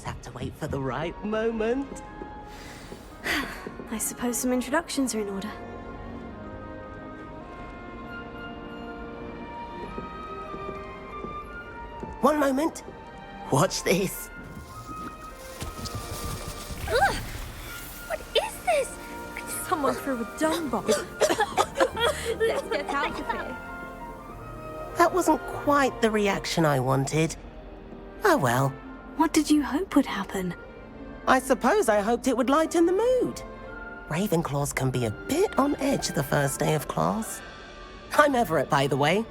just have to wait for the right moment. I suppose some introductions are in order. One moment. Watch this. Ugh! What is this? Someone threw a dung bomb. Let's get out of here. That wasn't quite the reaction I wanted. Oh well. What did you hope would happen? I suppose I hoped it would lighten the mood. Ravenclaws can be a bit on edge the first day of class. I'm Everett, by the way.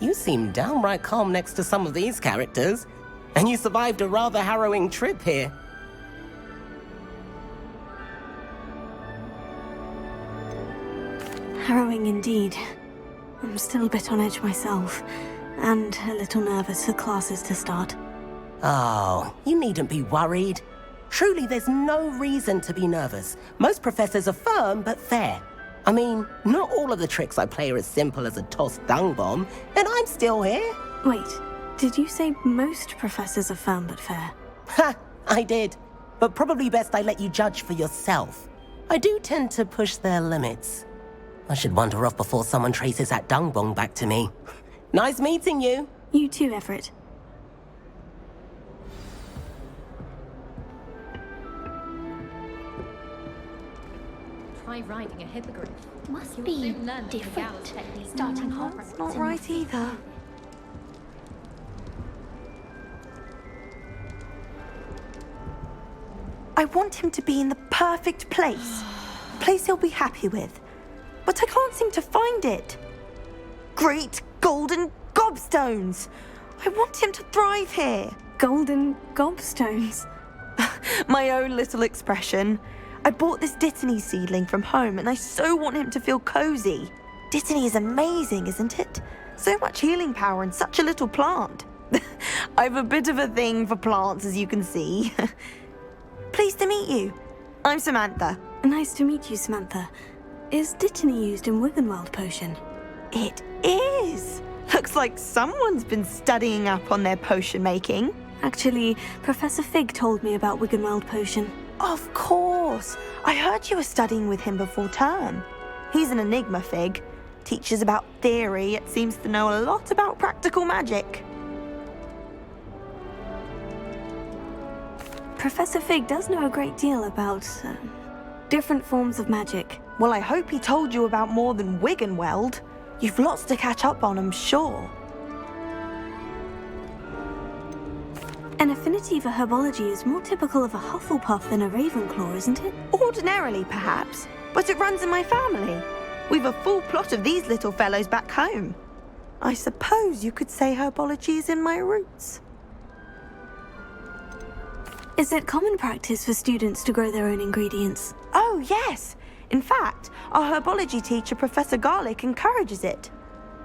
You seem downright calm next to some of these characters, and you survived a rather harrowing trip here. Harrowing indeed. I'm still a bit on edge myself, and a little nervous for classes to start. Oh, you needn't be worried. Truly, there's no reason to be nervous. Most professors are firm but fair. I mean, not all of the tricks I play are as simple as a tossed dung bomb, and I'm still here. Wait, did you say most professors are firm but fair? Ha, I did. But probably best I let you judge for yourself. I do tend to push their limits. I should wander off before someone traces that dung bomb back to me. Nice meeting you. You too, Everett. Try riding a hippogriff. Must You'll be soon learn the different. Gal's technique. Starting No, Hogwarts that's not in right either. I want him to be in the perfect place. Place he'll be happy with. But I can't seem to find it. Great golden gobstones! I want him to thrive here. Golden gobstones. My own little expression. I bought this Dittany seedling from home and I so want him to feel cozy. Dittany is amazing, isn't it? So much healing power in such a little plant. I've a bit of a thing for plants, as you can see. Pleased to meet you. I'm Samantha. Nice to meet you, Samantha. Is Dittany used in Wiggenweld potion? It is. Looks like someone's been studying up on their potion making. Actually, Professor Fig told me about Wiggenweld potion. Of course. I heard you were studying with him before term. He's an enigma, Fig. Teaches about theory, yet seems to know a lot about practical magic. Professor Fig does know a great deal about different forms of magic. Well, I hope he told you about more than Wiggenweld. You've lots to catch up on, I'm sure. An affinity for herbology is more typical of a Hufflepuff than a Ravenclaw, isn't it? Ordinarily, perhaps, but it runs in my family. We've a full plot of these little fellows back home. I suppose you could say herbology is in my roots. Is it common practice for students to grow their own ingredients? Oh, yes. In fact, our herbology teacher, Professor Garlick, encourages it.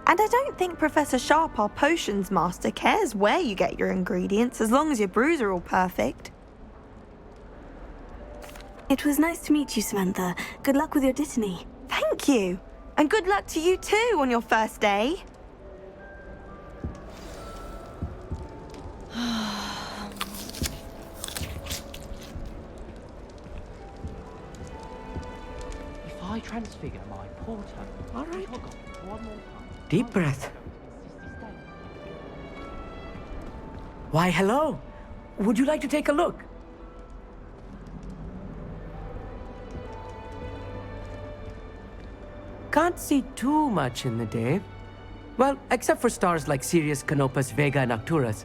And I don't think Professor Sharp, our potions master, cares where you get your ingredients, as long as your brews are all perfect. It was nice to meet you, Samantha. Good luck with your Dittany. Thank you. And good luck to you too on your first day. If I transfigure my porter, All right. one more time. Deep breath. Why, hello. Would you like to take a look? Can't see too much in the day. Well, except for stars like Sirius, Canopus, Vega, and Arcturus.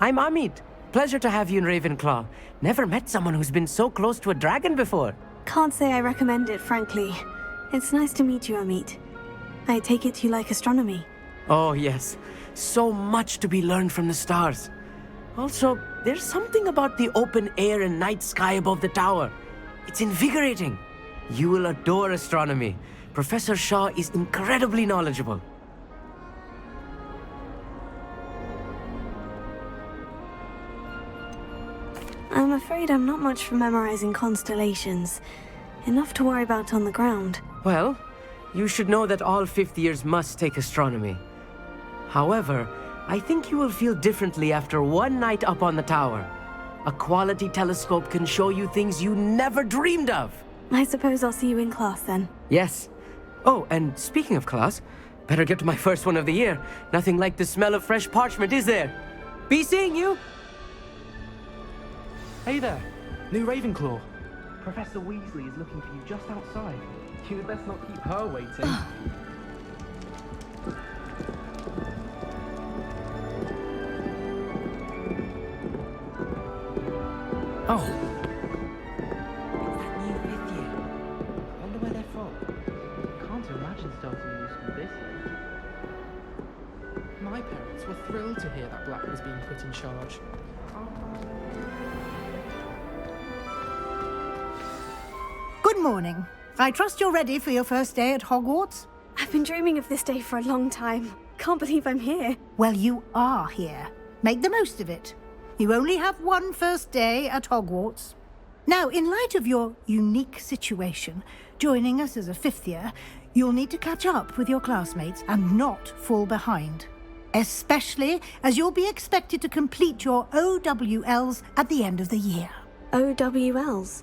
I'm Amit. Pleasure to have you in Ravenclaw. Never met someone who's been so close to a dragon before. Can't say I recommend it, frankly. It's nice to meet you, Amit. I take it you like astronomy. Oh, yes. So much to be learned from the stars. Also, there's something about the open air and night sky above the tower. It's invigorating. You will adore astronomy. Professor Shaw is incredibly knowledgeable. I'm afraid I'm not much for memorizing constellations. Enough to worry about on the ground. Well, you should know that all fifth years must take astronomy. However, I think you will feel differently after one night up on the tower. A quality telescope can show you things you never dreamed of. I suppose I'll see you in class then. Yes. Oh, and speaking of class, better get to my first one of the year. Nothing like the smell of fresh parchment, is there? Be seeing you. Hey there, new Ravenclaw. Professor Weasley is looking for you just outside. You had best not keep her waiting. Oh. It's that new fifth year. I wonder where they're from. Can't imagine starting a new school this late. My parents were thrilled to hear that Black was being put in charge. Good morning. I trust you're ready for your first day at Hogwarts? I've been dreaming of this day for a long time. Can't believe I'm here. Well, you are here. Make the most of it. You only have one first day at Hogwarts. Now, in light of your unique situation, joining us as a fifth year, you'll need to catch up with your classmates and not fall behind. Especially as you'll be expected to complete your OWLs at the end of the year. OWLs?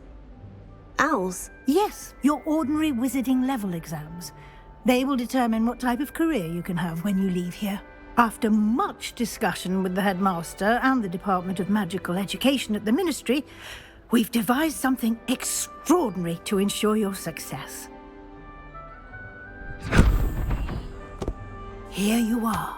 Owls? Yes, your ordinary wizarding level exams. They will determine what type of career you can have when you leave here. After much discussion with the headmaster and the Department of Magical Education at the Ministry, we've devised something extraordinary to ensure your success. Here you are.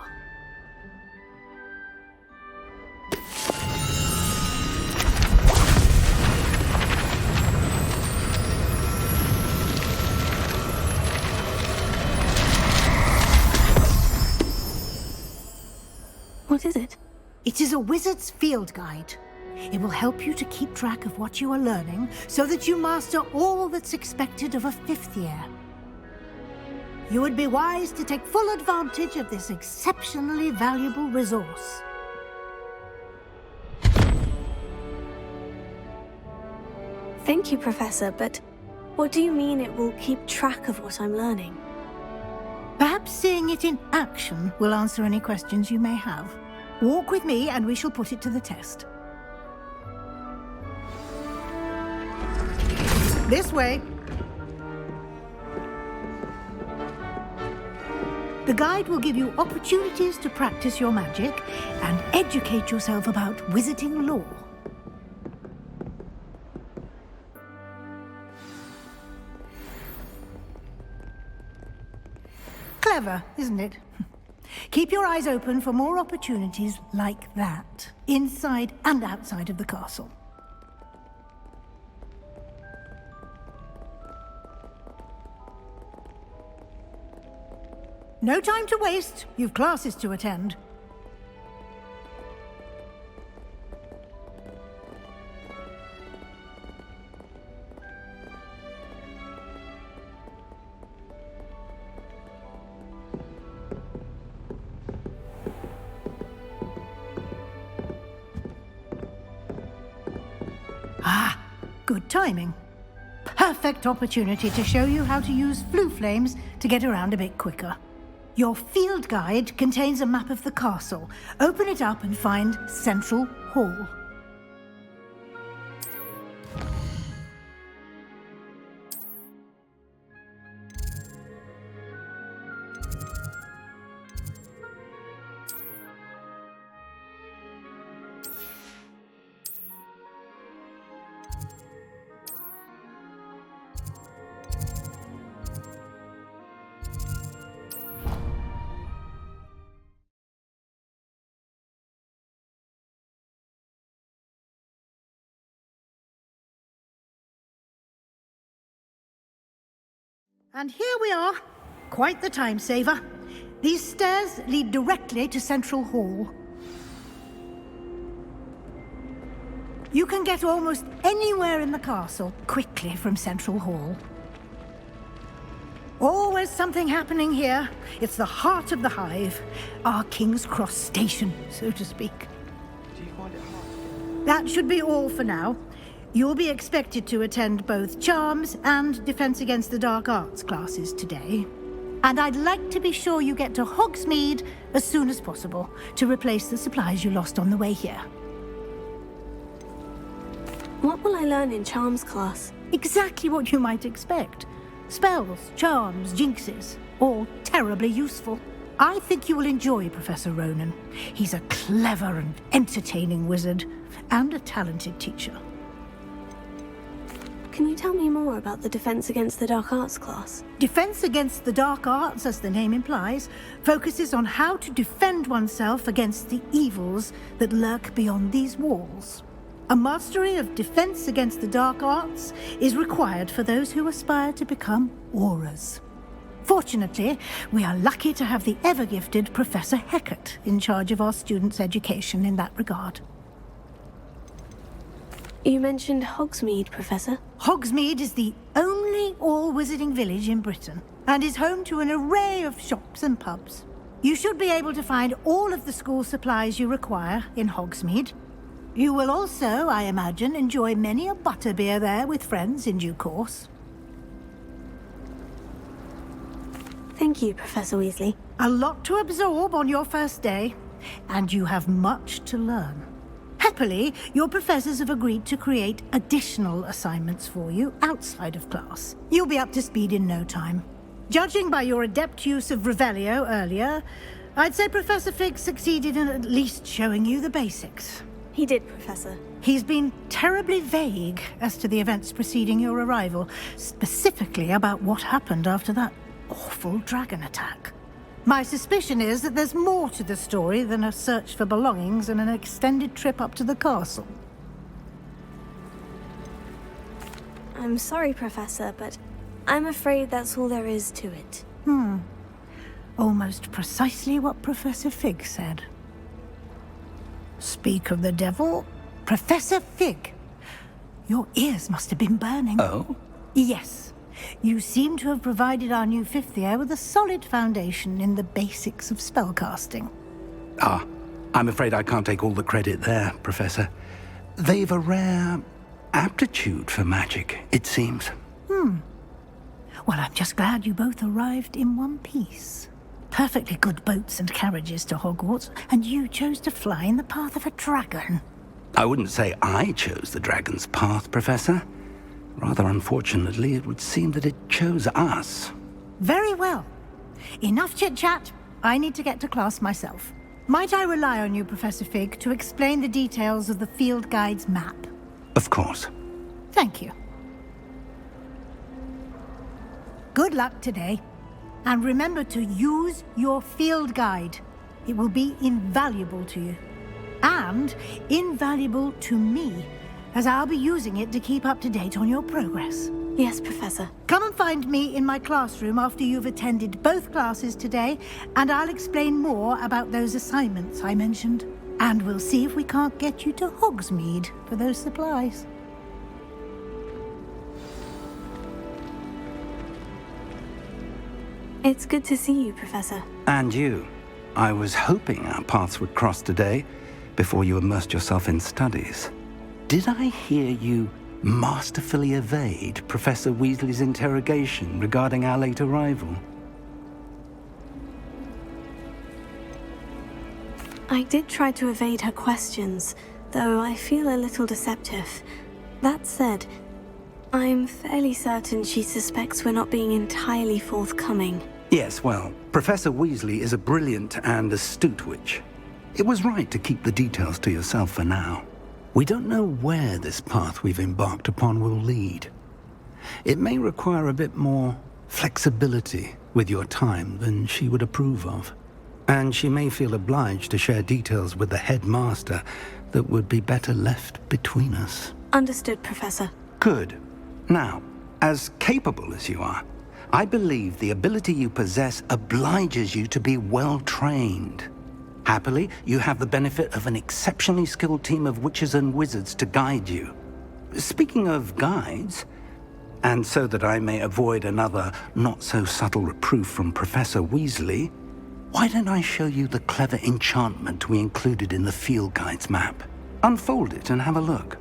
What is it? It is a wizard's field guide. It will help you to keep track of what you are learning so that you master all that's expected of a fifth year. You would be wise to take full advantage of this exceptionally valuable resource. Thank you, Professor, but what do you mean it will keep track of what I'm learning? Perhaps seeing it in action will answer any questions you may have. Walk with me and we shall put it to the test. This way. The guide will give you opportunities to practice your magic and educate yourself about wizarding lore. Clever, isn't it? Keep your eyes open for more opportunities like that, inside and outside of the castle. No time to waste. You've classes to attend. Ah, good timing. Perfect opportunity to show you how to use flue flames to get around a bit quicker. Your field guide contains a map of the castle. Open it up and find Central Hall. And here we are. Quite the time saver. These stairs lead directly to Central Hall. You can get almost anywhere in the castle quickly from Central Hall. Always something happening here. It's the heart of the hive. Our King's Cross station, so to speak. Do you find it hard? That should be all for now. You'll be expected to attend both Charms and Defense Against the Dark Arts classes today. And I'd like to be sure you get to Hogsmeade as soon as possible to replace the supplies you lost on the way here. What will I learn in charms class? Exactly what you might expect. Spells, charms, jinxes, all terribly useful. I think you will enjoy Professor Ronan. He's a clever and entertaining wizard, and a talented teacher. Can you tell me more about the Defense Against the Dark Arts class? Defense Against the Dark Arts, as the name implies, focuses on how to defend oneself against the evils that lurk beyond these walls. A mastery of Defense Against the Dark Arts is required for those who aspire to become auras. Fortunately, we are lucky to have the ever-gifted Professor Hecat in charge of our students' education in that regard. You mentioned Hogsmeade, Professor. Hogsmeade is the only all-wizarding village in Britain, and is home to an array of shops and pubs. You should be able to find all of the school supplies you require in Hogsmeade. You will also, I imagine, enjoy many a butterbeer there with friends in due course. Thank you, Professor Weasley. A lot to absorb on your first day, and you have much to learn. Happily, your professors have agreed to create additional assignments for you outside of class. You'll be up to speed in no time. Judging by your adept use of Revelio earlier, I'd say Professor Fig succeeded in at least showing you the basics. He did, Professor. He's been terribly vague as to the events preceding your arrival, specifically about what happened after that awful dragon attack. My suspicion is that there's more to the story than a search for belongings and an extended trip up to the castle. I'm sorry, Professor, but I'm afraid that's all there is to it. Almost precisely what Professor Fig said. Speak of the devil, Professor Fig. Your ears must have been burning. Oh? Yes. You seem to have provided our new fifth year with a solid foundation in the basics of spellcasting. Ah, I'm afraid I can't take all the credit there, Professor. They've a rare aptitude for magic, it seems. Well, I'm just glad you both arrived in one piece. Perfectly good boats and carriages to Hogwarts, and you chose to fly in the path of a dragon. I wouldn't say I chose the dragon's path, Professor. Rather unfortunately, it would seem that it chose us. Very well. Enough chit-chat. I need to get to class myself. Might I rely on you, Professor Fig, to explain the details of the field guide's map? Of course. Thank you. Good luck today. And remember to use your field guide. It will be invaluable to you. And invaluable to me, as I'll be using it to keep up to date on your progress. Yes, Professor. Come and find me in my classroom after you've attended both classes today, and I'll explain more about those assignments I mentioned. And we'll see if we can't get you to Hogsmeade for those supplies. It's good to see you, Professor. And you. I was hoping our paths would cross today, before you immersed yourself in studies. Did I hear you masterfully evade Professor Weasley's interrogation regarding our late arrival? I did try to evade her questions, though I feel a little deceptive. That said, I'm fairly certain she suspects we're not being entirely forthcoming. Yes, well, Professor Weasley is a brilliant and astute witch. It was right to keep the details to yourself for now. We don't know where this path we've embarked upon will lead. It may require a bit more flexibility with your time than she would approve of. And she may feel obliged to share details with the headmaster that would be better left between us. Understood, Professor. Good. Now, as capable as you are, I believe the ability you possess obliges you to be well trained. Happily, you have the benefit of an exceptionally skilled team of witches and wizards to guide you. Speaking of guides, and so that I may avoid another not-so-subtle reproof from Professor Weasley, why don't I show you the clever enchantment we included in the field guide's map? Unfold it and have a look.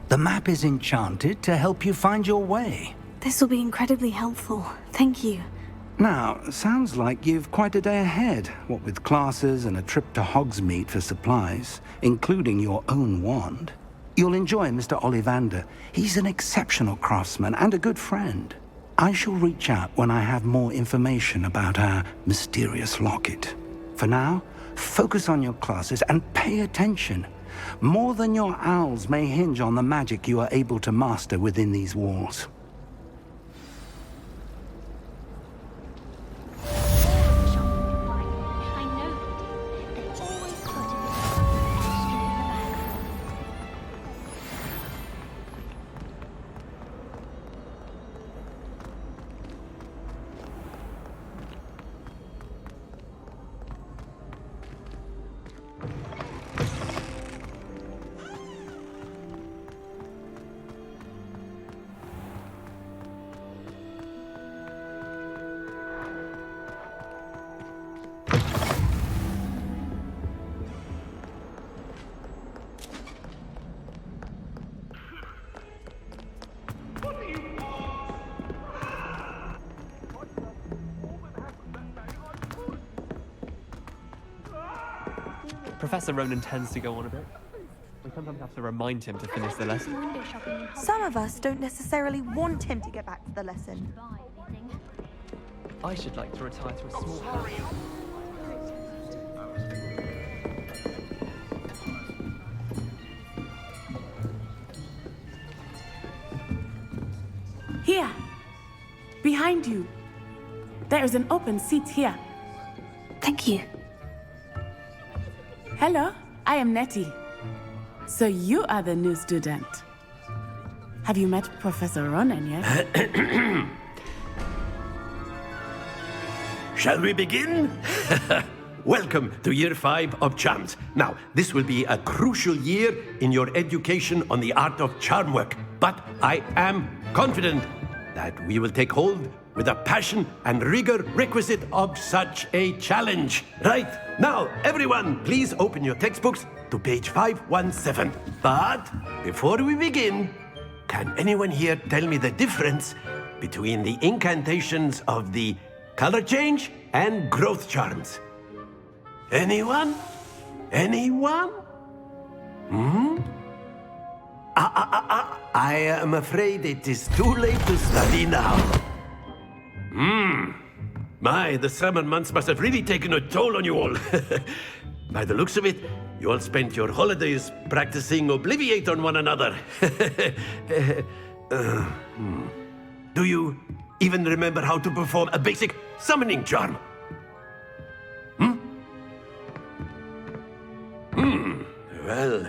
The map is enchanted to help you find your way. This will be incredibly helpful. Thank you. Now, sounds like you've quite a day ahead, what with classes and a trip to Hogsmeade for supplies, including your own wand. You'll enjoy Mr. Ollivander. He's an exceptional craftsman and a good friend. I shall reach out when I have more information about our mysterious locket. For now, focus on your classes and pay attention. More than your owls may hinge on the magic you are able to master within these walls. Professor Ronan tends to go on a bit. We sometimes have to remind him to finish the lesson. Some of us don't necessarily want him to get back to the lesson. I should like to retire to a small house. Here! Behind you! There is an open seat here. Thank you. Hello, I am Nettie. So you are the new student. Have you met Professor Ronan yet? Shall we begin? Welcome to Year 5 of Charms. Now, this will be a crucial year in your education on the art of charm work, but I am confident that we will take hold with the passion and rigor requisite of such a challenge. Right, now, everyone, please open your textbooks to page 517. But before we begin, can anyone here tell me the difference between the incantations of the color change and growth charms? Anyone? Anyone? I am afraid it is too late to study now. My, the summer months must have really taken a toll on you all. By the looks of it, you all spent your holidays practicing Obliviate on one another. Do you even remember how to perform a basic summoning charm? Well,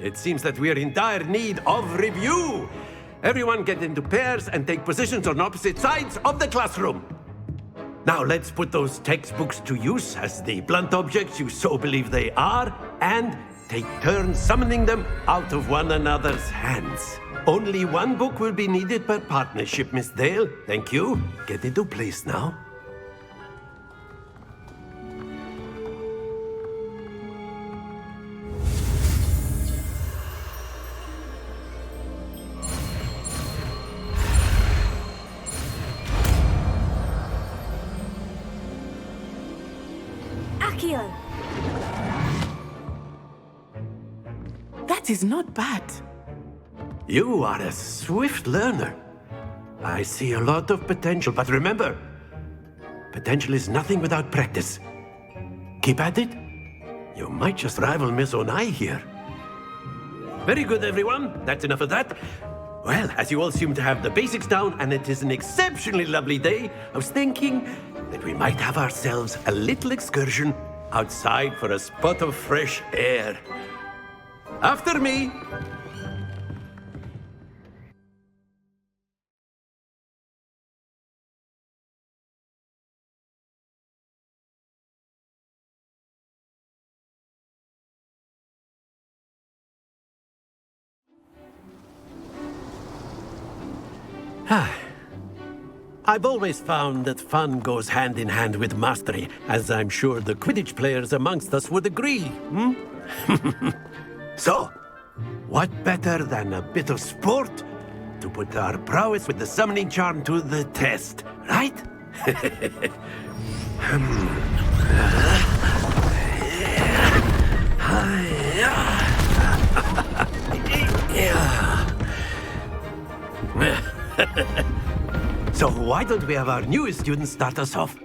it seems that we are in dire need of review. Everyone get into pairs and take positions on opposite sides of the classroom. Now let's put those textbooks to use as the blunt objects you so believe they are, and take turns summoning them out of one another's hands. Only one book will be needed per partnership, Miss Dale. Thank you. Get into place now. That is not bad. You are a swift learner. I see a lot of potential, but remember, potential is nothing without practice. Keep at it. You might just rival Miss Onai here. Very good, everyone. That's enough of that. Well, as you all seem to have the basics down, and it is an exceptionally lovely day, I was thinking that we might have ourselves a little excursion outside for a spot of fresh air. After me. I've always found that fun goes hand in hand with mastery, as I'm sure the Quidditch players amongst us would agree, So, what better than a bit of sport to put our prowess with the summoning charm to the test, right? So why don't we have our newest student start us off?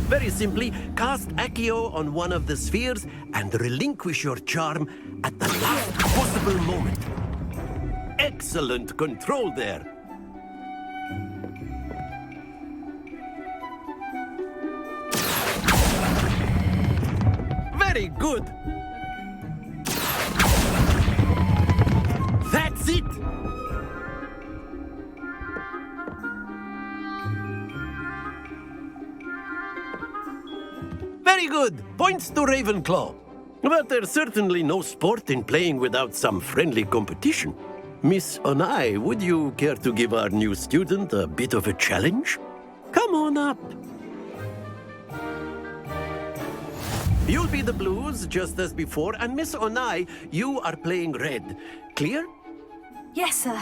Very simply, cast Accio on one of the spheres and relinquish your charm at the last possible moment. Excellent control there. Very good. That's it. Very good. Points to Ravenclaw. But there's certainly no sport in playing without some friendly competition. Miss Onai, would you care to give our new student a bit of a challenge? Come on up. You'll be the blues, just as before, and Miss Onai, you are playing red. Clear? Yes, sir.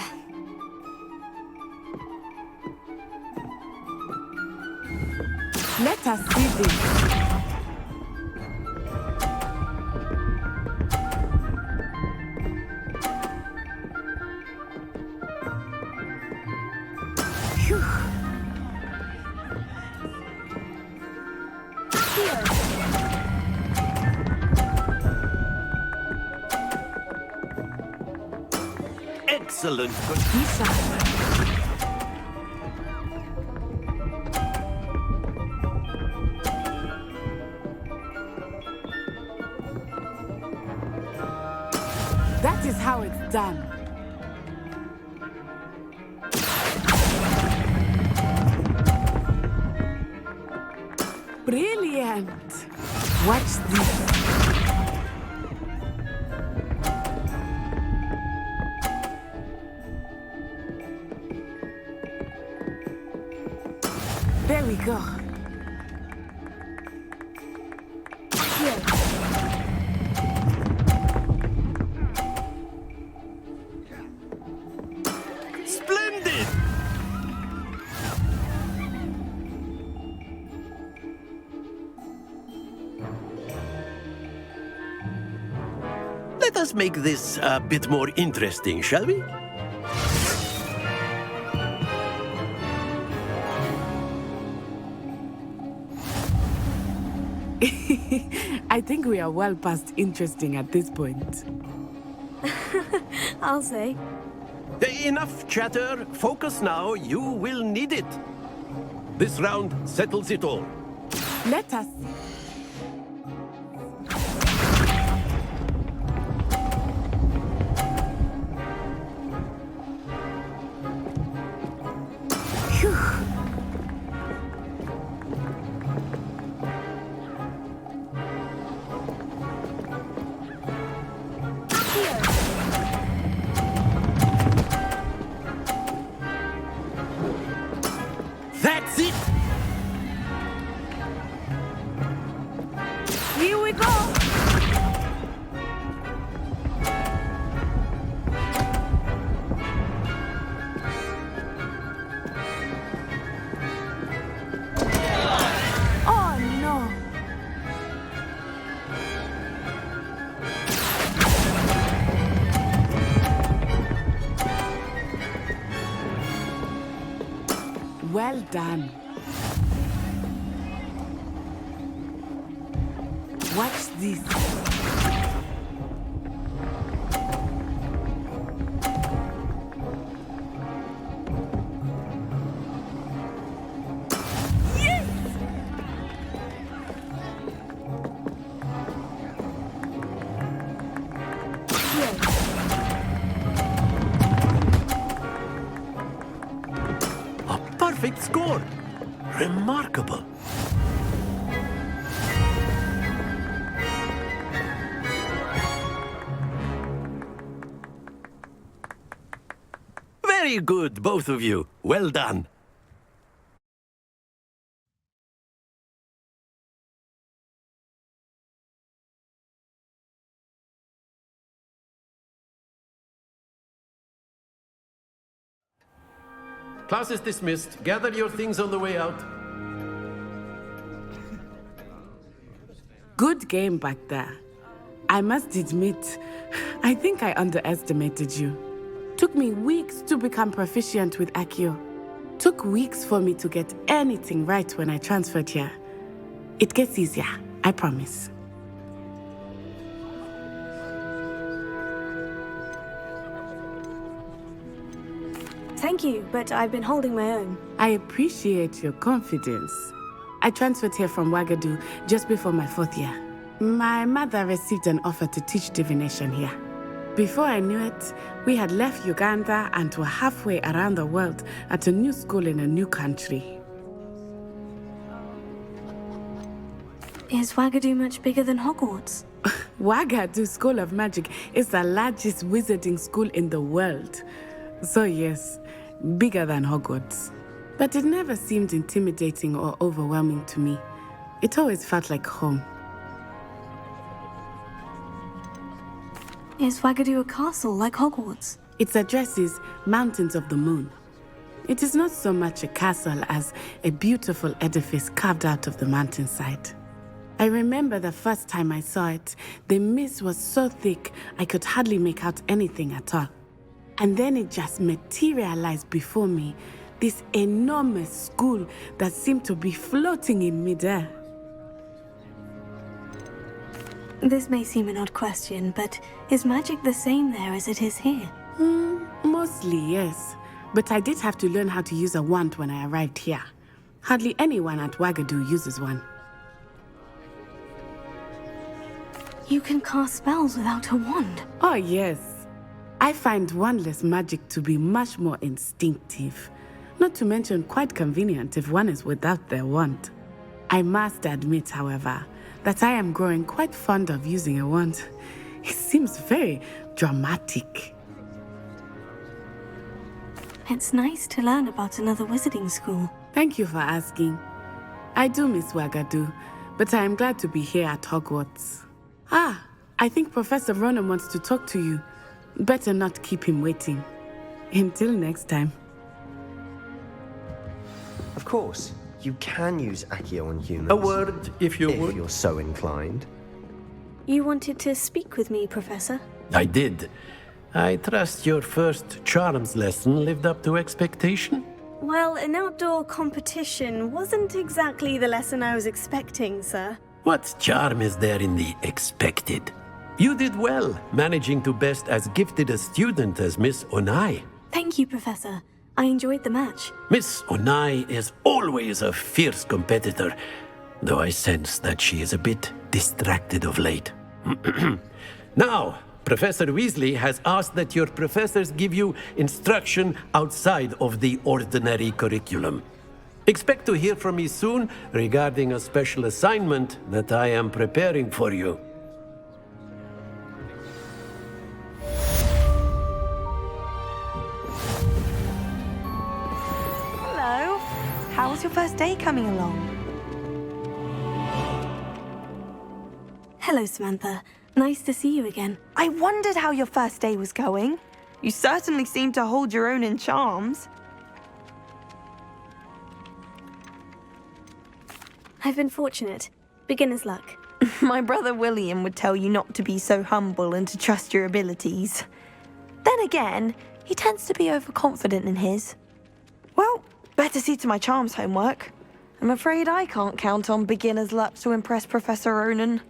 Let us see this. Excellent. That is how it's done. Brilliant. Watch this. There we go. Splendid! Let us make this a bit more interesting, shall we? I think we are well past interesting at this point. I'll say. Enough chatter. Focus now. You will need it. This round settles it all. Let us. That's it! Here we go! Oh no! Well done. Watch this. Yes! A perfect score. Remarkable. Very good, both of you. Well done. class is dismissed. Gather your things on the way out. Good game back there. I must admit, I think I underestimated you. Took me weeks to become proficient with Accio. Took weeks for me to get anything right when I transferred here. It gets easier, I promise. Thank you, but I've been holding my own. I appreciate your confidence. I transferred here from Ouagadougou just before my 4th year. My mother received an offer to teach divination here. Before I knew it, we had left Uganda and were halfway around the world at a new school in a new country. Is Ouagadougou much bigger than Hogwarts? Ouagadougou School of Magic is the largest wizarding school in the world. So yes, bigger than Hogwarts. But it never seemed intimidating or overwhelming to me. It always felt like home. Is Ouagadougou a castle like Hogwarts? Its address is Mountains of the Moon. It is not so much a castle as a beautiful edifice carved out of the mountainside. I remember the first time I saw it, the mist was so thick I could hardly make out anything at all. And then it just materialized before me, this enormous school that seemed to be floating in midair. This may seem an odd question, but is magic the same there as it is here? Mostly, yes. But I did have to learn how to use a wand when I arrived here. Hardly anyone at Ouagadougou uses one. You can cast spells without a wand? Oh, yes. I find wandless magic to be much more instinctive. Not to mention quite convenient if one is without their wand. I must admit, however, that I am growing quite fond of using a wand. It seems very dramatic. It's nice to learn about another wizarding school. Thank you for asking. I do miss Ouagadougou, but I am glad to be here at Hogwarts. Ah, I think Professor Ronan wants to talk to you. Better not keep him waiting. Until next time. Of course, you can use Accio on humans. A word, if you would. If you're so inclined. You wanted to speak with me, Professor? I did. I trust your first charms lesson lived up to expectation? Well, an outdoor competition wasn't exactly the lesson I was expecting, sir. What charm is there in the expected? You did well, managing to best as gifted a student as Miss Onai. Thank you, Professor. I enjoyed the match. Miss Onai is always a fierce competitor, though I sense that she is a bit distracted of late. Now, Professor Weasley has asked that your professors give you instruction outside of the ordinary curriculum. Expect to hear from me soon regarding a special assignment that I am preparing for you. Hello. How's your first day coming along? Hello, Samantha. Nice to see you again. I wondered how your first day was going. You certainly seem to hold your own in charms. I've been fortunate. Beginner's luck. My brother William would tell you not to be so humble and to trust your abilities. Then again, he tends to be overconfident in his. Well, better see to my charms homework. I'm afraid I can't count on beginner's luck to impress Professor Ronan.